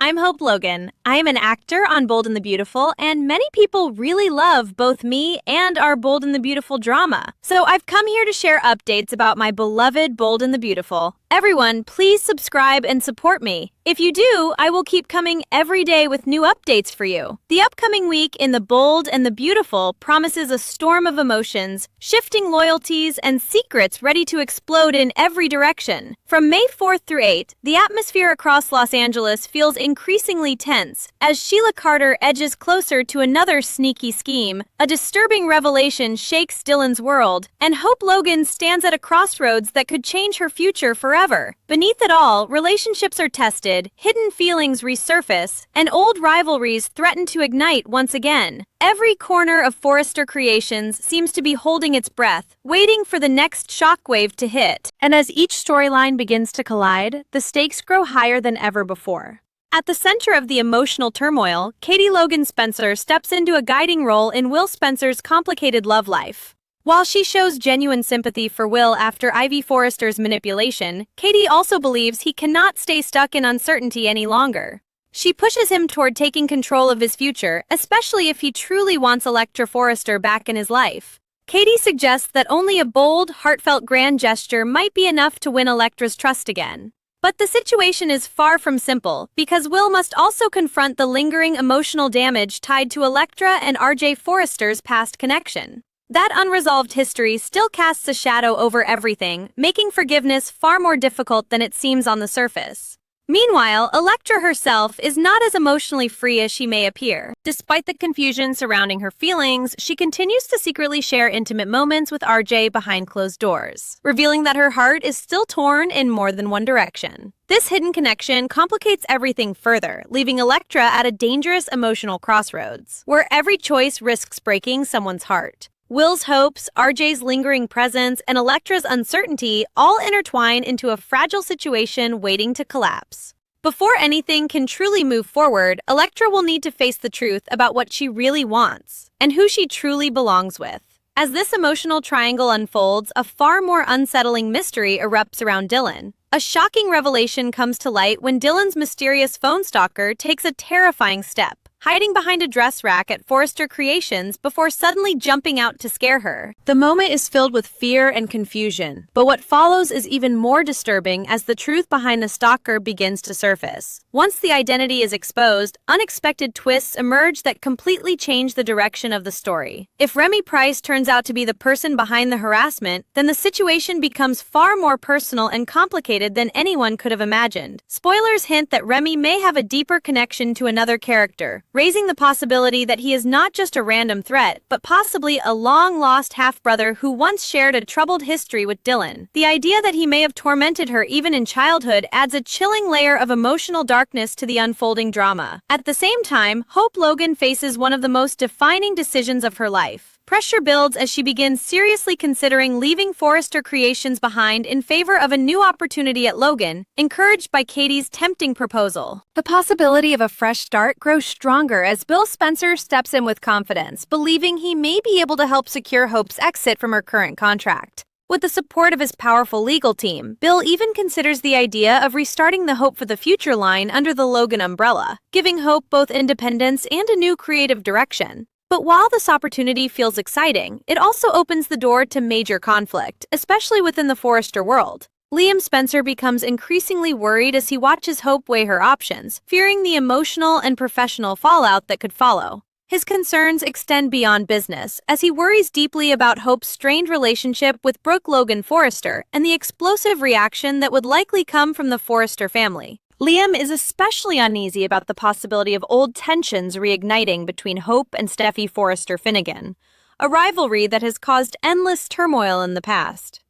I'm Hope Logan. I am an actor on Bold and the Beautiful, and many people really love both me and our Bold and the Beautiful drama. So I've come here to share updates about my beloved Bold and the Beautiful. Everyone, please subscribe and support me. If you do, I will keep coming every day with new updates for you. The upcoming week in the Bold and the Beautiful promises a storm of emotions, shifting loyalties, and secrets ready to explode in every direction. From May 4th through 8th, the atmosphere across Los Angeles feels increasingly tense as Sheila Carter edges closer to another sneaky scheme. A disturbing revelation shakes Dylan's world, and Hope Logan stands at a crossroads that could change her future forever. Beneath it all, relationships are tested, hidden feelings resurface, and old rivalries threaten to ignite once again. Every corner of Forrester Creations seems to be holding its breath, waiting for the next shockwave to hit. And as each storyline begins to collide, the stakes grow higher than ever before. At the center of the emotional turmoil, Katie Logan Spencer steps into a guiding role in Will Spencer's complicated love life. While she shows genuine sympathy for Will after Ivy Forrester's manipulation, Katie also believes he cannot stay stuck in uncertainty any longer. She pushes him toward taking control of his future, especially if he truly wants Electra Forrester back in his life. Katie suggests that only a bold, heartfelt grand gesture might be enough to win Electra's trust again. But the situation is far from simple, because Will must also confront the lingering emotional damage tied to Electra and RJ Forrester's past connection. That unresolved history still casts a shadow over everything, making forgiveness far more difficult than it seems on the surface. Meanwhile, Electra herself is not as emotionally free as she may appear. Despite the confusion surrounding her feelings, she continues to secretly share intimate moments with RJ behind closed doors, revealing that her heart is still torn in more than one direction. This hidden connection complicates everything further, leaving Electra at a dangerous emotional crossroads, where every choice risks breaking someone's heart. Will's hopes, RJ's lingering presence, and Electra's uncertainty all intertwine into a fragile situation waiting to collapse. Before anything can truly move forward, Electra will need to face the truth about what she really wants and who she truly belongs with. As this emotional triangle unfolds, a far more unsettling mystery erupts around Dylan. A shocking revelation comes to light when Dylan's mysterious phone stalker takes a terrifying step, hiding behind a dress rack at Forrester Creations before suddenly jumping out to scare her. The moment is filled with fear and confusion, but what follows is even more disturbing as the truth behind the stalker begins to surface. Once the identity is exposed, unexpected twists emerge that completely change the direction of the story. If Remy Price turns out to be the person behind the harassment, then the situation becomes far more personal and complicated than anyone could have imagined. Spoilers hint that Remy may have a deeper connection to another character, raising the possibility that he is not just a random threat, but possibly a long-lost half-brother who once shared a troubled history with Dylan. The idea that he may have tormented her even in childhood adds a chilling layer of emotional darkness to the unfolding drama. At the same time, Hope Logan faces one of the most defining decisions of her life. Pressure builds as she begins seriously considering leaving Forrester Creations behind in favor of a new opportunity at Logan, encouraged by Katie's tempting proposal. The possibility of a fresh start grows stronger as Bill Spencer steps in with confidence, believing he may be able to help secure Hope's exit from her current contract. With the support of his powerful legal team, Bill even considers the idea of restarting the Hope for the Future line under the Logan umbrella, giving Hope both independence and a new creative direction. But while this opportunity feels exciting, it also opens the door to major conflict, especially within the Forrester world. Liam Spencer becomes increasingly worried as he watches Hope weigh her options, fearing the emotional and professional fallout that could follow. His concerns extend beyond business, as he worries deeply about Hope's strained relationship with Brooke Logan Forrester and the explosive reaction that would likely come from the Forrester family. Liam is especially uneasy about the possibility of old tensions reigniting between Hope and Steffi Forrester Finnegan, a rivalry that has caused endless turmoil in the past.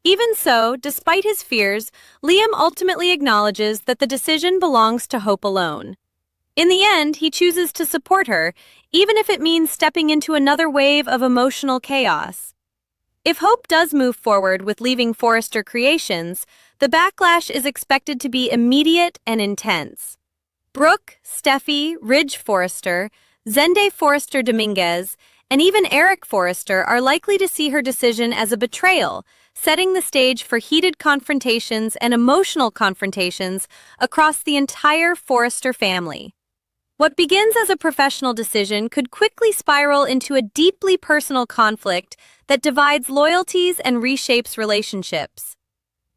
Even so, despite his fears, Liam ultimately acknowledges that the decision belongs to Hope alone. In the end, he chooses to support her, even if it means stepping into another wave of emotional chaos. If Hope does move forward with leaving Forrester Creations, the backlash is expected to be immediate and intense. Brooke, Steffi, Ridge Forrester, Zende Forrester Dominguez, and even Eric Forrester are likely to see her decision as a betrayal, setting the stage for heated confrontations and emotional confrontations across the entire Forrester family. What begins as a professional decision could quickly spiral into a deeply personal conflict that divides loyalties and reshapes relationships.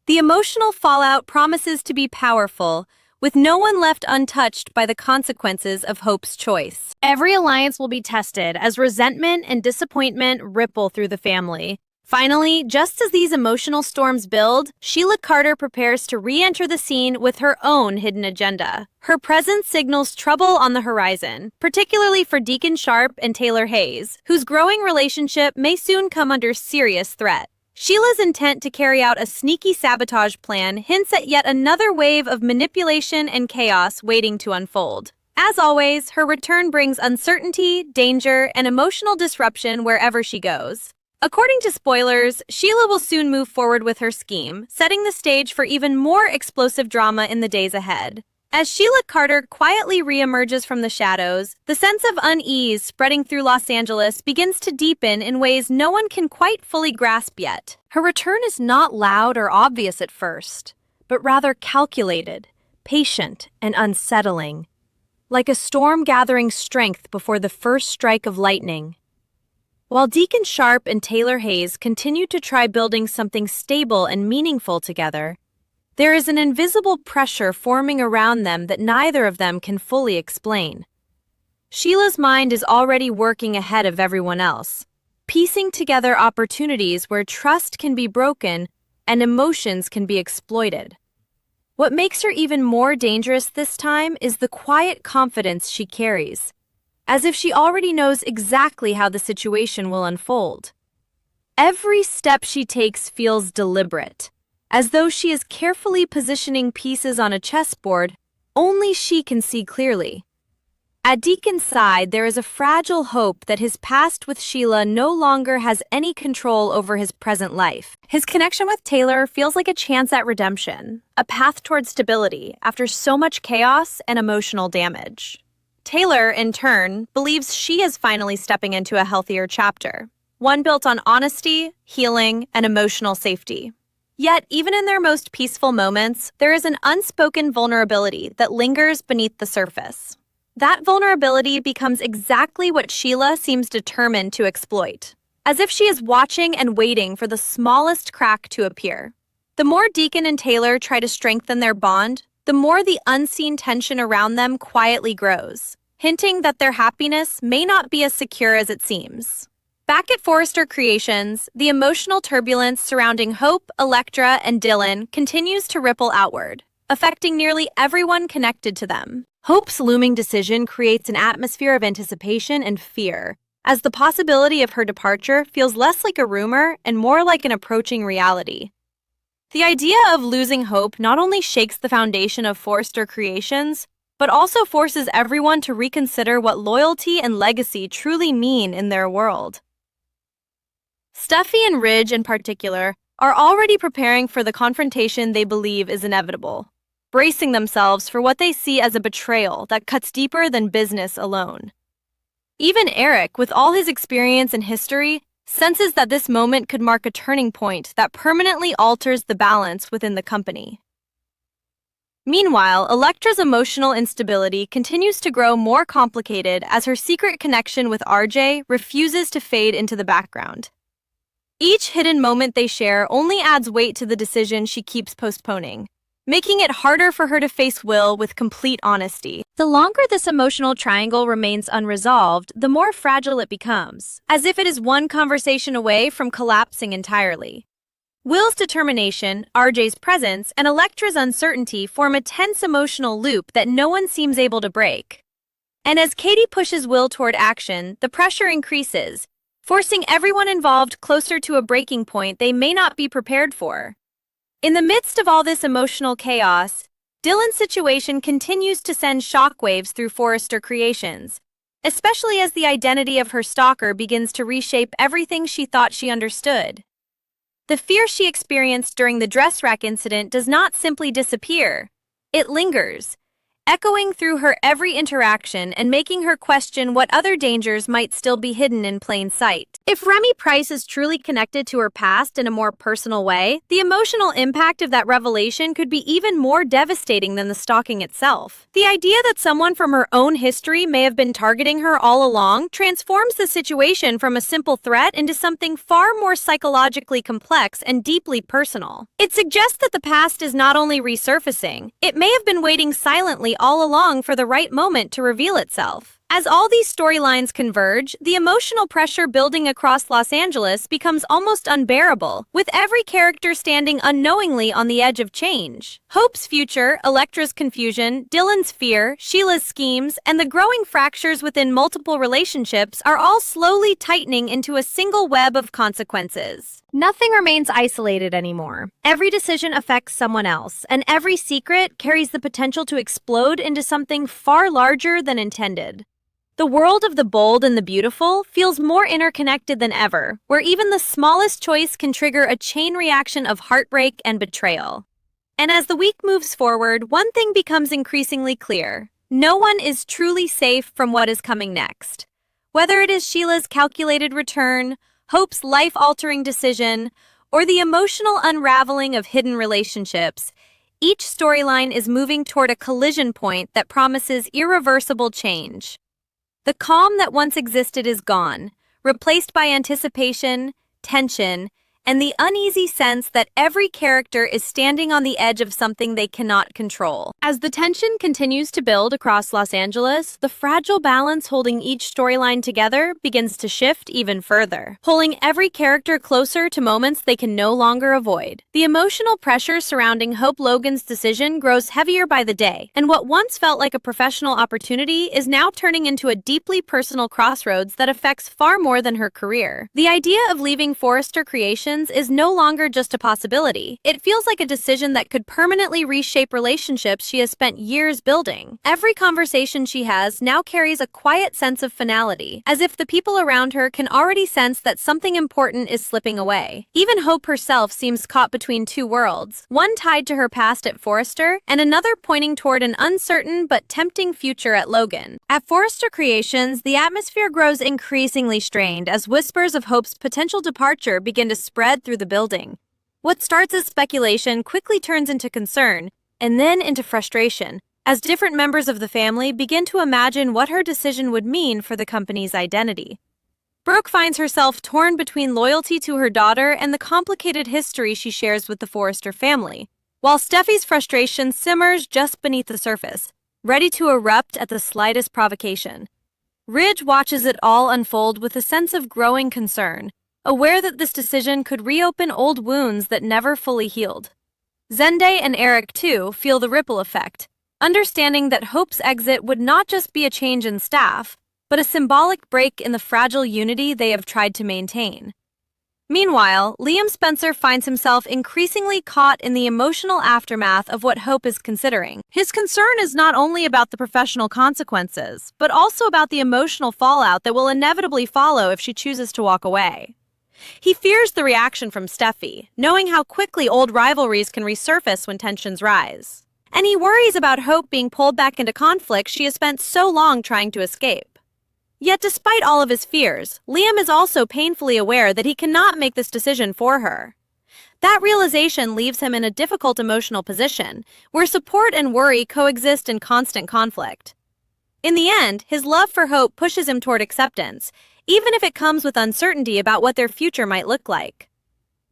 The emotional fallout promises to be powerful, with no one left untouched by the consequences of Hope's choice. Every alliance will be tested as resentment and disappointment ripple through the family. Finally, just as these emotional storms build, Sheila Carter prepares to re-enter the scene with her own hidden agenda. Her presence signals trouble on the horizon, particularly for Deacon Sharp and Taylor Hayes, whose growing relationship may soon come under serious threat. Sheila's intent to carry out a sneaky sabotage plan hints at yet another wave of manipulation and chaos waiting to unfold. As always, her return brings uncertainty, danger, and emotional disruption wherever she goes. According to spoilers, Sheila will soon move forward with her scheme, setting the stage for even more explosive drama in the days ahead. As Sheila Carter quietly reemerges from the shadows, the sense of unease spreading through Los Angeles begins to deepen in ways no one can quite fully grasp yet. Her return is not loud or obvious at first, but rather calculated, patient, and unsettling, like a storm gathering strength before the first strike of lightning. While Deacon Sharp and Taylor Hayes continue to try building something stable and meaningful together, there is an invisible pressure forming around them that neither of them can fully explain. Sheila's mind is already working ahead of everyone else, piecing together opportunities where trust can be broken and emotions can be exploited. What makes her even more dangerous this time is the quiet confidence she carries, as if she already knows exactly how the situation will unfold. Every step she takes feels deliberate, as though she is carefully positioning pieces on a chessboard only she can see clearly. At Deacon's side, there is a fragile hope that his past with Sheila no longer has any control over his present life. His connection with Taylor feels like a chance at redemption, a path toward stability after so much chaos and emotional damage. Taylor, in turn, believes she is finally stepping into a healthier chapter, one built on honesty, healing, and emotional safety. Yet, even in their most peaceful moments, there is an unspoken vulnerability that lingers beneath the surface. That vulnerability becomes exactly what Sheila seems determined to exploit, as if she is watching and waiting for the smallest crack to appear. The more Deacon and Taylor try to strengthen their bond, the more the unseen tension around them quietly grows, hinting that their happiness may not be as secure as it seems. Back at Forrester Creations, the emotional turbulence surrounding Hope, Electra, and Dylan continues to ripple outward, affecting nearly everyone connected to them. Hope's looming decision creates an atmosphere of anticipation and fear, as the possibility of her departure feels less like a rumor and more like an approaching reality. The idea of losing Hope not only shakes the foundation of Forrester Creations, but also forces everyone to reconsider what loyalty and legacy truly mean in their world. Stuffy and Ridge, in particular, are already preparing for the confrontation they believe is inevitable, bracing themselves for what they see as a betrayal that cuts deeper than business alone. Even Eric, with all his experience and history, senses that this moment could mark a turning point that permanently alters the balance within the company. Meanwhile, Electra's emotional instability continues to grow more complicated as her secret connection with RJ refuses to fade into the background. Each hidden moment they share only adds weight to the decision she keeps postponing, making it harder for her to face Will with complete honesty. The longer this emotional triangle remains unresolved, the more fragile it becomes, as if it is one conversation away from collapsing entirely. Will's determination, RJ's presence, and Electra's uncertainty form a tense emotional loop that no one seems able to break. And as Katie pushes Will toward action, the pressure increases, forcing everyone involved closer to a breaking point they may not be prepared for. In the midst of all this emotional chaos, Dylan's situation continues to send shockwaves through Forrester Creations, especially as the identity of her stalker begins to reshape everything she thought she understood. The fear she experienced during the dress rack incident does not simply disappear. It lingers, echoing through her every interaction and making her question what other dangers might still be hidden in plain sight. If Remy Price is truly connected to her past in a more personal way, the emotional impact of that revelation could be even more devastating than the stalking itself. The idea that someone from her own history may have been targeting her all along transforms the situation from a simple threat into something far more psychologically complex and deeply personal. It suggests that the past is not only resurfacing, it may have been waiting silently all along for the right moment to reveal itself. As all these storylines converge, the emotional pressure building across Los Angeles becomes almost unbearable, with every character standing unknowingly on the edge of change. Hope's future, Electra's confusion, Dylan's fear, Sheila's schemes, and the growing fractures within multiple relationships are all slowly tightening into a single web of consequences. Nothing remains isolated anymore. Every decision affects someone else, and every secret carries the potential to explode into something far larger than intended. The world of the bold and the beautiful feels more interconnected than ever, where even the smallest choice can trigger a chain reaction of heartbreak and betrayal. And as the week moves forward, one thing becomes increasingly clear. No one is truly safe from what is coming next. Whether it is Sheila's calculated return, Hope's life-altering decision, or the emotional unraveling of hidden relationships, each storyline is moving toward a collision point that promises irreversible change. The calm that once existed is gone, replaced by anticipation, tension, and the uneasy sense that every character is standing on the edge of something they cannot control. As the tension continues to build across Los Angeles, the fragile balance holding each storyline together begins to shift even further, pulling every character closer to moments they can no longer avoid. The emotional pressure surrounding Hope Logan's decision grows heavier by the day, and what once felt like a professional opportunity is now turning into a deeply personal crossroads that affects far more than her career. The idea of leaving Forrester Creations is no longer just a possibility. It feels like a decision that could permanently reshape relationships she has spent years building. Every conversation she has now carries a quiet sense of finality, as if the people around her can already sense that something important is slipping away. Even Hope herself seems caught between two worlds, one tied to her past at Forrester, and another pointing toward an uncertain but tempting future at Logan. At Forrester Creations, the atmosphere grows increasingly strained as whispers of Hope's potential departure begin to spread through the building. What starts as speculation quickly turns into concern, and then into frustration, as different members of the family begin to imagine what her decision would mean for the company's identity. Brooke finds herself torn between loyalty to her daughter and the complicated history she shares with the Forrester family, while Steffi's frustration simmers just beneath the surface, ready to erupt at the slightest provocation. Ridge watches it all unfold with a sense of growing concern, aware that this decision could reopen old wounds that never fully healed. Zende and Eric, too, feel the ripple effect, understanding that Hope's exit would not just be a change in staff, but a symbolic break in the fragile unity they have tried to maintain. Meanwhile, Liam Spencer finds himself increasingly caught in the emotional aftermath of what Hope is considering. His concern is not only about the professional consequences, but also about the emotional fallout that will inevitably follow if she chooses to walk away. He fears the reaction from Steffi, knowing how quickly old rivalries can resurface when tensions rise. And he worries about Hope being pulled back into conflict she has spent so long trying to escape. Yet despite all of his fears, Liam is also painfully aware that he cannot make this decision for her. That realization leaves him in a difficult emotional position, where support and worry coexist in constant conflict. In the end, his love for Hope pushes him toward acceptance, even if it comes with uncertainty about what their future might look like.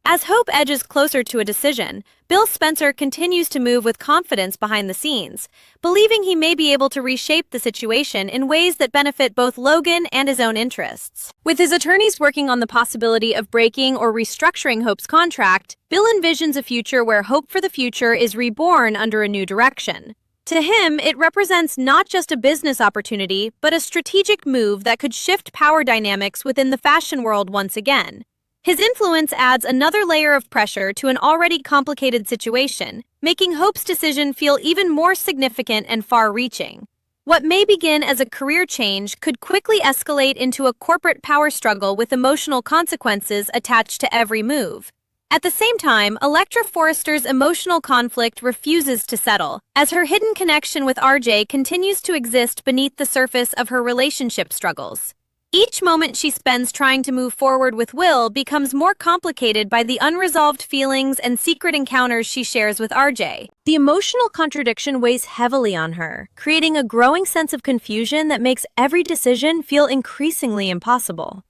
As Hope edges closer to a decision, Bill Spencer continues to move with confidence behind the scenes, believing he may be able to reshape the situation in ways that benefit both Logan and his own interests. With his attorneys working on the possibility of breaking or restructuring Hope's contract, Bill envisions a future where hope for the future is reborn under a new direction. To him, it represents not just a business opportunity, but a strategic move that could shift power dynamics within the fashion world once again. His influence adds another layer of pressure to an already complicated situation, making Hope's decision feel even more significant and far-reaching. What may begin as a career change could quickly escalate into a corporate power struggle with emotional consequences attached to every move. At the same time, Electra Forrester's emotional conflict refuses to settle, as her hidden connection with RJ continues to exist beneath the surface of her relationship struggles. Each moment she spends trying to move forward with Will becomes more complicated by the unresolved feelings and secret encounters she shares with RJ. The emotional contradiction weighs heavily on her, creating a growing sense of confusion that makes every decision feel increasingly impossible.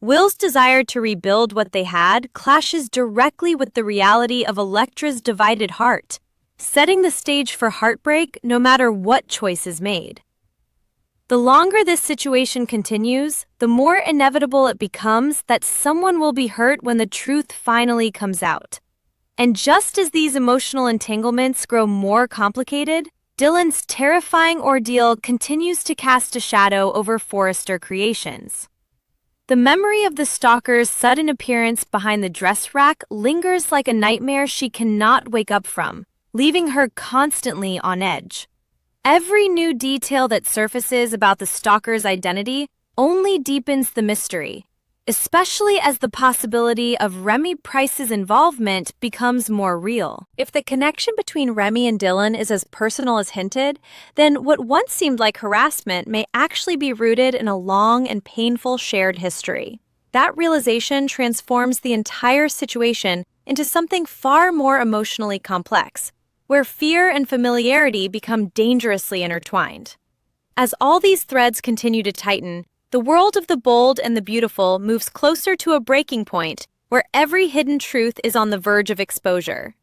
Will's desire to rebuild what they had clashes directly with the reality of Electra's divided heart, setting the stage for heartbreak no matter what choice is made. The longer this situation continues, the more inevitable it becomes that someone will be hurt when the truth finally comes out. And just as these emotional entanglements grow more complicated, Dylan's terrifying ordeal continues to cast a shadow over Forrester Creations. The memory of the stalker's sudden appearance behind the dress rack lingers like a nightmare she cannot wake up from, leaving her constantly on edge. Every new detail that surfaces about the stalker's identity only deepens the mystery, especially as the possibility of Remy Price's involvement becomes more real. If the connection between Remy and Dylan is as personal as hinted, then what once seemed like harassment may actually be rooted in a long and painful shared history. That realization transforms the entire situation into something far more emotionally complex, where fear and familiarity become dangerously intertwined. As all these threads continue to tighten, the world of the bold and the beautiful moves closer to a breaking point where every hidden truth is on the verge of exposure.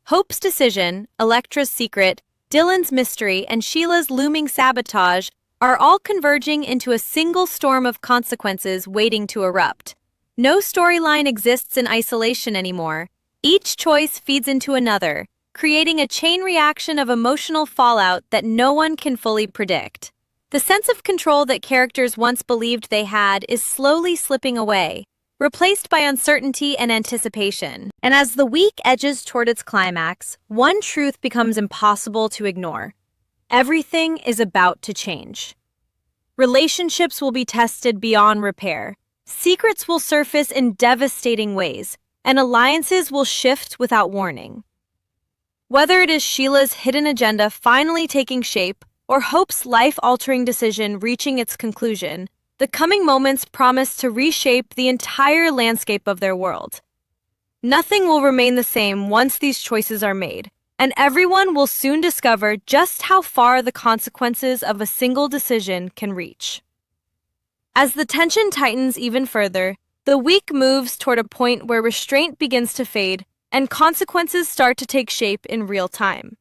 Hope's decision, Electra's secret, Dylan's mystery, and Sheila's looming sabotage are all converging into a single storm of consequences waiting to erupt. No storyline exists in isolation anymore. Each choice feeds into another, creating a chain reaction of emotional fallout that no one can fully predict. The sense of control that characters once believed they had is slowly slipping away, replaced by uncertainty and anticipation. And as the week edges toward its climax, one truth becomes impossible to ignore. Everything is about to change. Relationships will be tested beyond repair. Secrets will surface in devastating ways, and alliances will shift without warning. Whether it is Sheila's hidden agenda finally taking shape or Hope's life-altering decision reaching its conclusion, the coming moments promise to reshape the entire landscape of their world. Nothing will remain the same once these choices are made, and everyone will soon discover just how far the consequences of a single decision can reach. As the tension tightens even further, the week moves toward a point where restraint begins to fade and consequences start to take shape in real time.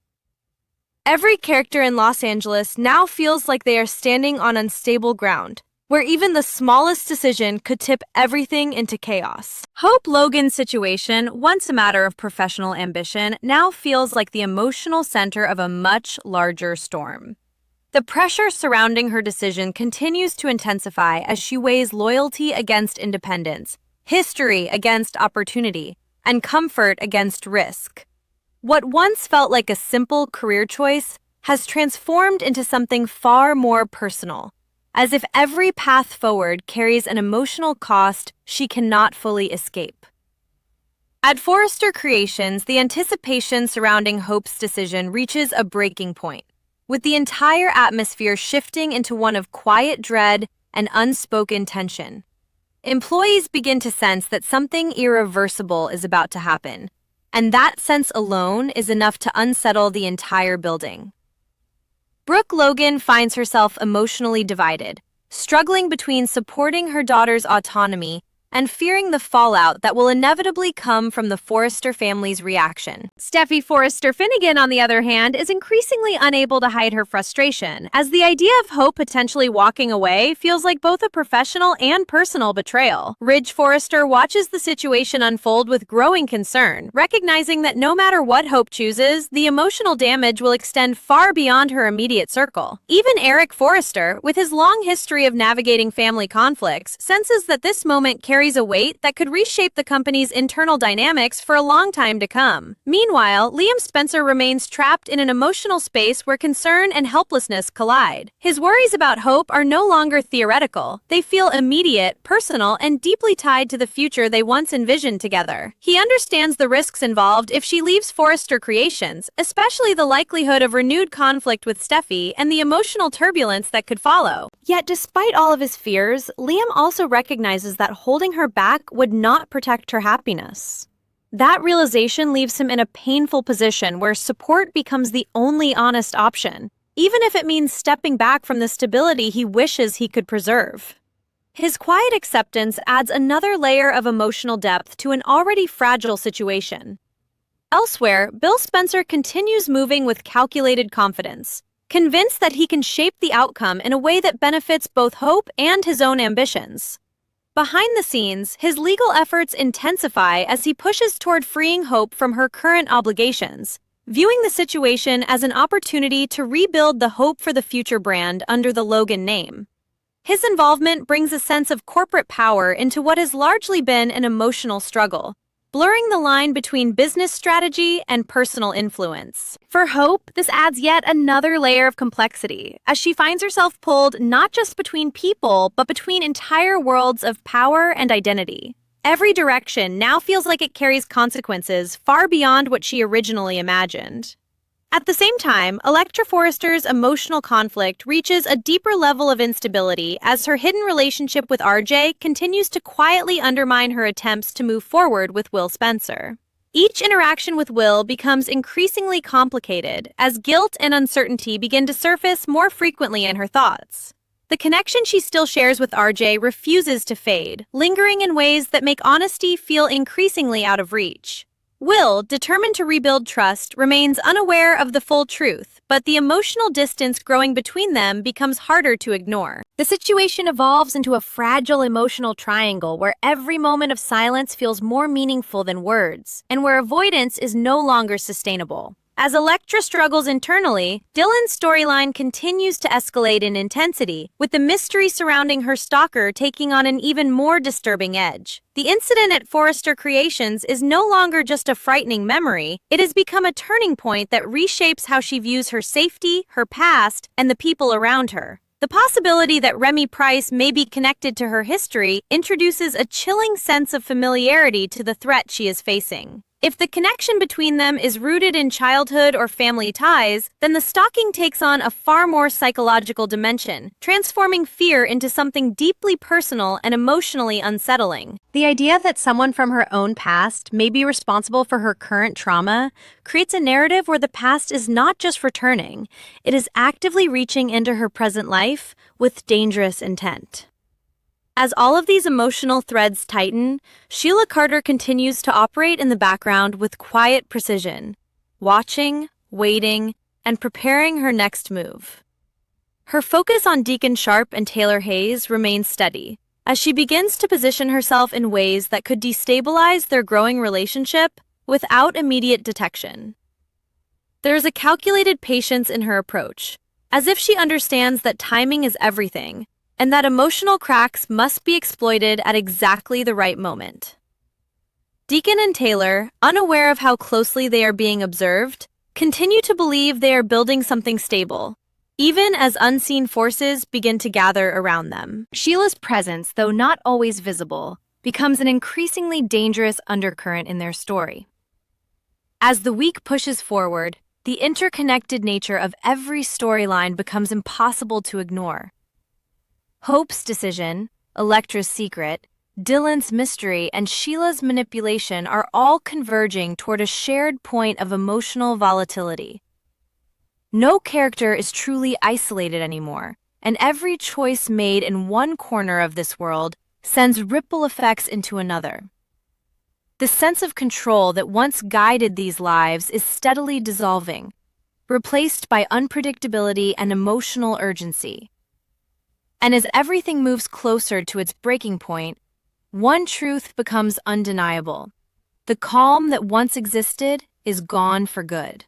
Every character in Los Angeles now feels like they are standing on unstable ground, where even the smallest decision could tip everything into chaos. Hope Logan's situation, once a matter of professional ambition, now feels like the emotional center of a much larger storm. The pressure surrounding her decision continues to intensify as she weighs loyalty against independence, history against opportunity, and comfort against risk. What once felt like a simple career choice has transformed into something far more personal, as if every path forward carries an emotional cost she cannot fully escape. At Forrester Creations, the anticipation surrounding Hope's decision reaches a breaking point, with the entire atmosphere shifting into one of quiet dread and unspoken tension. Employees begin to sense that something irreversible is about to happen, and that sense alone is enough to unsettle the entire building. Brooke Logan finds herself emotionally divided, struggling between supporting her daughter's autonomy and fearing the fallout that will inevitably come from the Forrester family's reaction. Steffi Forrester Finnegan, on the other hand, is increasingly unable to hide her frustration, as the idea of Hope potentially walking away feels like both a professional and personal betrayal. Ridge Forrester watches the situation unfold with growing concern, recognizing that no matter what Hope chooses, the emotional damage will extend far beyond her immediate circle. Even Eric Forrester, with his long history of navigating family conflicts, senses that this moment carries carries a weight that could reshape the company's internal dynamics for a long time to come. Meanwhile, Liam Spencer remains trapped in an emotional space where concern and helplessness collide. His worries about hope are no longer theoretical. They feel immediate, personal, and deeply tied to the future they once envisioned together. He understands the risks involved if she leaves Forrester Creations, especially the likelihood of renewed conflict with Steffi and the emotional turbulence that could follow. Yet despite all of his fears, Liam also recognizes that holding her back would not protect her happiness. That realization leaves him in a painful position where support becomes the only honest option, even if it means stepping back from the stability he wishes he could preserve. His quiet acceptance adds another layer of emotional depth to an already fragile situation. Elsewhere, Bill Spencer continues moving with calculated confidence, convinced that he can shape the outcome in a way that benefits both Hope and his own ambitions. Behind the scenes, his legal efforts intensify as he pushes toward freeing Hope from her current obligations, viewing the situation as an opportunity to rebuild the Hope for the Future brand under the Logan name. His involvement brings a sense of corporate power into what has largely been an emotional struggle, blurring the line between business strategy and personal influence. For Hope, this adds yet another layer of complexity, as she finds herself pulled not just between people, but between entire worlds of power and identity. Every direction now feels like it carries consequences far beyond what she originally imagined. At the same time, Electra Forrester's emotional conflict reaches a deeper level of instability as her hidden relationship with RJ continues to quietly undermine her attempts to move forward with Will Spencer. Each interaction with Will becomes increasingly complicated as guilt and uncertainty begin to surface more frequently in her thoughts. The connection she still shares with RJ refuses to fade, lingering in ways that make honesty feel increasingly out of reach. Will, determined to rebuild trust, remains unaware of the full truth, but the emotional distance growing between them becomes harder to ignore. The situation evolves into a fragile emotional triangle where every moment of silence feels more meaningful than words, and where avoidance is no longer sustainable. As Electra struggles internally, Dylan's storyline continues to escalate in intensity, with the mystery surrounding her stalker taking on an even more disturbing edge. The incident at Forrester Creations is no longer just a frightening memory, it has become a turning point that reshapes how she views her safety, her past, and the people around her. The possibility that Remy Price may be connected to her history introduces a chilling sense of familiarity to the threat she is facing. If the connection between them is rooted in childhood or family ties, then the stalking takes on a far more psychological dimension, transforming fear into something deeply personal and emotionally unsettling. The idea that someone from her own past may be responsible for her current trauma creates a narrative where the past is not just returning, it is actively reaching into her present life with dangerous intent. As all of these emotional threads tighten, Sheila Carter continues to operate in the background with quiet precision, watching, waiting, and preparing her next move. Her focus on Deacon Sharp and Taylor Hayes remains steady, as she begins to position herself in ways that could destabilize their growing relationship without immediate detection. There is a calculated patience in her approach, as if she understands that timing is everything, and that emotional cracks must be exploited at exactly the right moment. Deacon and Taylor, unaware of how closely they are being observed, continue to believe they are building something stable, even as unseen forces begin to gather around them. Sheila's presence, though not always visible, becomes an increasingly dangerous undercurrent in their story. As the week pushes forward, the interconnected nature of every storyline becomes impossible to ignore. Hope's decision, Electra's secret, Dylan's mystery, and Sheila's manipulation are all converging toward a shared point of emotional volatility. No character is truly isolated anymore, and every choice made in one corner of this world sends ripple effects into another. The sense of control that once guided these lives is steadily dissolving, replaced by unpredictability and emotional urgency. And as everything moves closer to its breaking point, one truth becomes undeniable. The calm that once existed is gone for good.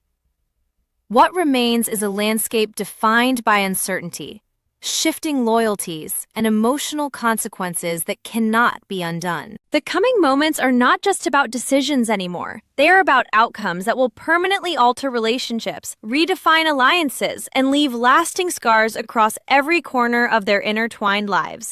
What remains is a landscape defined by uncertainty, shifting loyalties, and emotional consequences that cannot be undone. The coming moments are not just about decisions anymore. They are about outcomes that will permanently alter relationships, redefine alliances, and leave lasting scars across every corner of their intertwined lives.